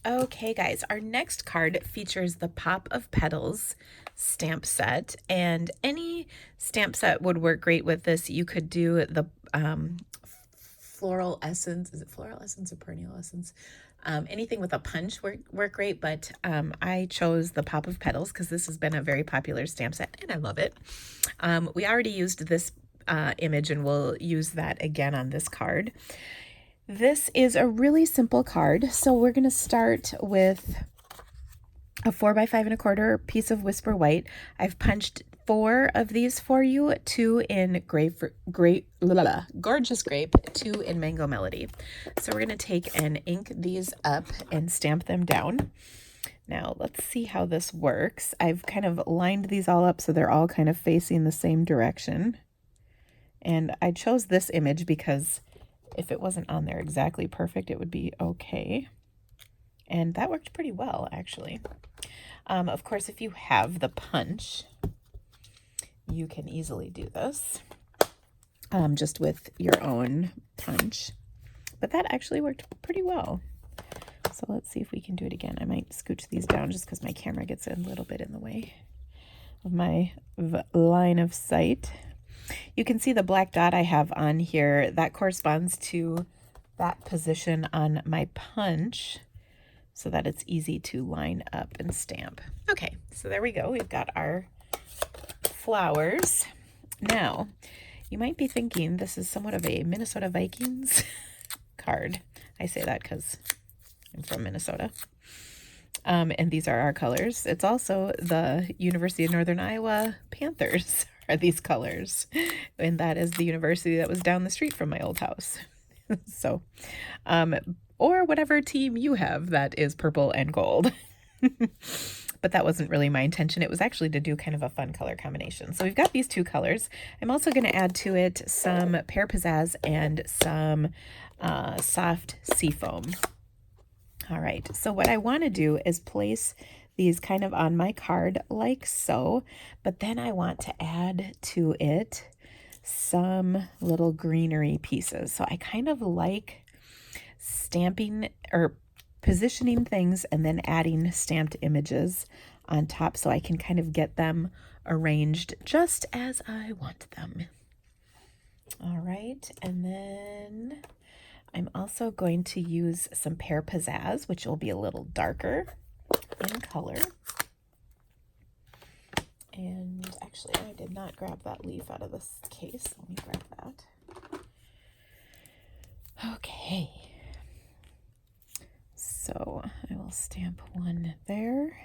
Okay, guys, our next card features the Pop of Petals stamp set, and any stamp set would work great with this. You could do the floral essence. Is it floral essence or perennial essence? Anything with a punch work great, but I chose the Pop of Petals because this has been a very popular stamp set, and I love it. We already used this image, and we'll use that again on this card. This is a really simple card. So we're going to start with a 4x5 1/4 piece of Whisper White. I've punched 4 of these for you, 2 in Gorgeous Grape, 2 in Mango Melody. So we're going to take and ink these up and stamp them down. Now let's see how this works. I've kind of lined these all up so they're all kind of facing the same direction. And I chose this image because if it wasn't on there exactly perfect, it would be okay. And that worked pretty well, actually. Of course, if you have the punch, you can easily do this just with your own punch. But that actually worked pretty well. So let's see if we can do it again. I might scooch these down just because my camera gets a little bit in the way of my line of sight. You can see the black dot I have on here. That corresponds to that position on my punch so that it's easy to line up and stamp. Okay, so there we go. We've got our flowers. Now, you might be thinking this is somewhat of a Minnesota Vikings card. I say that because I'm from Minnesota. And these are our colors. It's also the University of Northern Iowa Panthers are these colors. And that is the university that was down the street from my old house. So, or whatever team you have that is purple and gold. But that wasn't really my intention. It was actually to do kind of a fun color combination. So we've got these 2 colors. I'm also going to add to it some Pear Pizzazz and some soft Seafoam. All right, so what I want to do is place these kind of on my card like so, but then I want to add to it some little greenery pieces. So I kind of like stamping or positioning things and then adding stamped images on top so I can kind of get them arranged just as I want them. All right, and then I'm also going to use some Pear Pizzazz, which will be a little darker in color. And actually, I did not grab that leaf out of this case. Let me grab that. Okay. So I will stamp one there.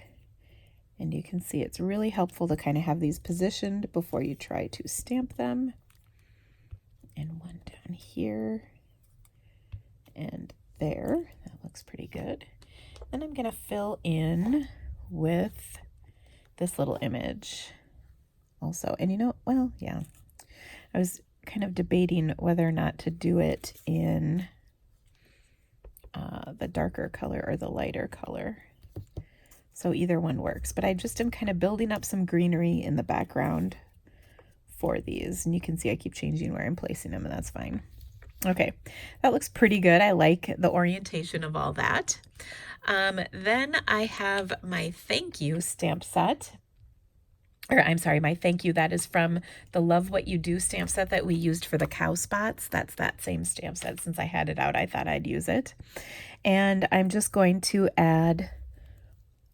And you can see it's really helpful to kind of have these positioned before you try to stamp them. And one down here. And there, that looks pretty good. Then I'm going to fill in with this little image also. And you know, well, yeah, I was kind of debating whether or not to do it in the darker color or the lighter color. So either one works, but I just am kind of building up some greenery in the background for these. And you can see I keep changing where I'm placing them, and that's fine. Okay, that looks pretty good. I like the orientation of all that. Then I have my thank you stamp set. Or I'm sorry, my thank you. That is from the Love What You Do stamp set that we used for the cow spots. That's that same stamp set. Since I had it out, I thought I'd use it. And I'm just going to add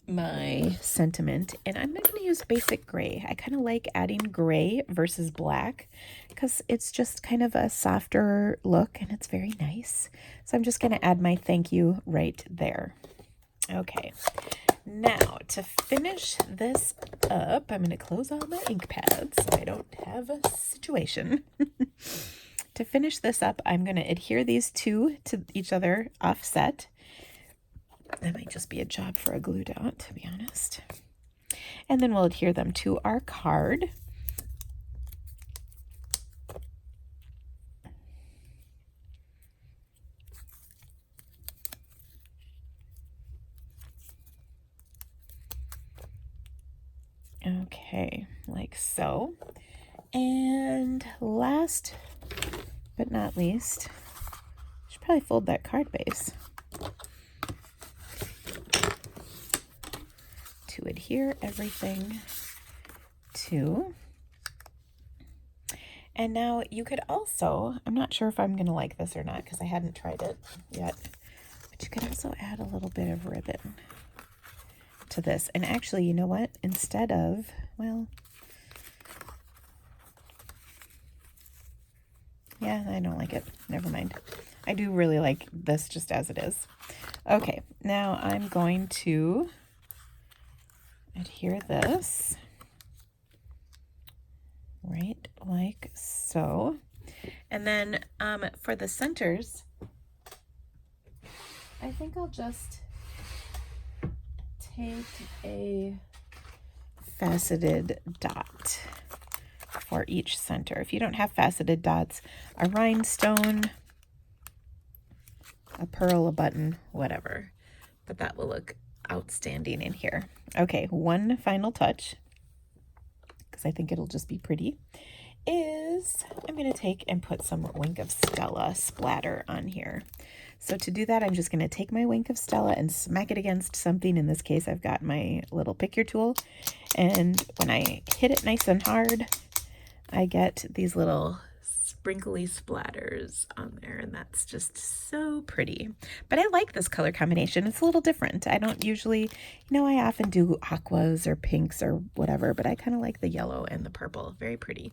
my sentiment, and I'm going to use basic gray. I kind of like adding gray versus black because it's just kind of a softer look and it's very nice. So I'm just going to add my thank you right there. Okay, now to finish this up, I'm going to close all my ink pads so I don't have a situation. To finish this up, I'm going to adhere these 2 to each other offset. That might just be a job for a glue dot, to be honest. And then we'll adhere them to our card. Okay, like so. And last but not least, I should probably fold that card base. adhere everything to. And now you could also, I'm not sure if I'm going to like this or not because I hadn't tried it yet, but you could also add a little bit of ribbon to this. And actually, you know what? Instead of, well, yeah, I don't like it. Never mind. I do really like this just as it is. Okay, now I'm going to adhere this right like so. And then for the centers, I think I'll just take a faceted dot for each center. If you don't have faceted dots, a rhinestone, a pearl, a button, whatever. But that will look outstanding in here. Okay, one final touch, because I think it'll just be pretty, is I'm going to take and put some Wink of Stella splatter on here. So to do that, I'm just going to take my Wink of Stella and smack it against something. In this case, I've got my little pick your tool. And when I hit it nice and hard, I get these little sprinkly splatters on there, and that's just so pretty. But I like this color combination. It's a little different. I don't usually, I often do aquas or pinks or whatever, but I kind of like the yellow and the purple. Very pretty.